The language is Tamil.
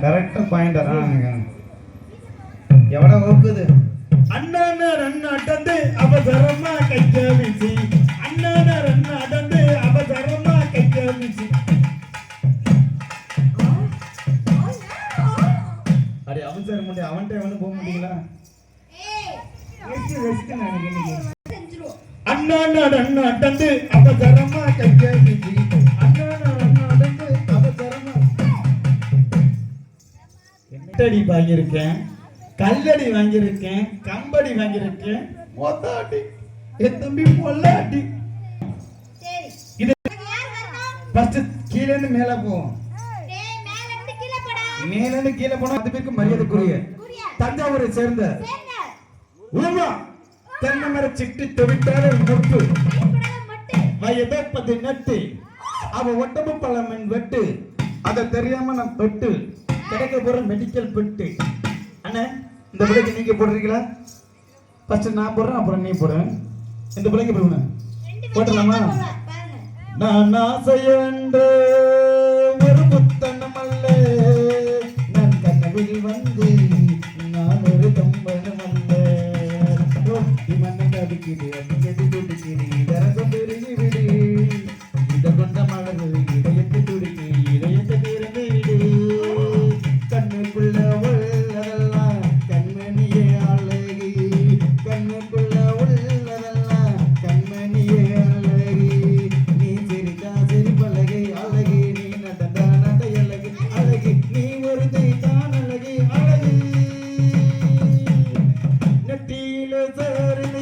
கரெக்டா பாயிண்ட் எவ்வளவு ஓக்குது அண்ணானார் அண்ணாட்டந்து அவசரமா கைக்க வீசி அண்ணானார் அண்ணாட்டந்து அவசரமா கைக்க வீசி அடே அவசரம் முடியும் அவன்கிட்ட வந்து போக முடியல அண்ணானார் அண்ணாட்டந்து அவசரமா கைக்க வீசி அண்ணானார் அண்ணாட்டந்து அவசரமா எட்டடி வாங்கியிருக்கேன் கல்லடி வாங்கியிருக்கேன் கம்படி வாங்கியிருக்கேன் மொத்தாடி என் தம்பி பொல்லாடி இது ஃபர்ஸ்ட் கீழே இருந்து மேல போவோம் மேல இருந்து கீழே போனா அது பேருக்கு மரியாதைக்குரிய தஞ்சாவூரை சேர்ந்த ஊமா தென்னை மர சிட்டு தொவிட்டார மொட்டு வயதப்பது நட்டு அவ ஒட்டம்பு பழமன் வெட்டு அதை தெரியாம நான் தொட்டு கிடைக்க போற மெடிக்கல் பெட்டு அண்ணா இந்த பிள்ளைக்கு நீங்க போடுறீங்களா ஃபர்ஸ்ட் நான் போடுறேன் அப்புறம் நீ போடுறேன் இந்த பிள்ளைக்கு போடுங்க போடலாமா நான் ஆசையென்ற ஒரு புத்தனம் அல்ல நான் கனவில் வந்து நான் ஒரு கம்பனம் அல்ல மண்ணை அடிக்குது அடிக்கடி துடிக்குது இதரசம் பெருகி விடு இதை கொண்ட மலர் இதயத்தை துடிக்கு இதயத்தை திறந்து விடு கண்ணுக்குள்ள உள்ளதெல்லாம் கண்மணியே அழகி கண்ணுக்குள்ள உள்ளதெல்லாம் கண்மணியே அழகி நீ சிரித்தா சிரிப்பழகி அழகி நீ நடந்தா நடை அழகி அழகி நீ ஒரு தான் அழகி அழகி நெட்டியில சேரு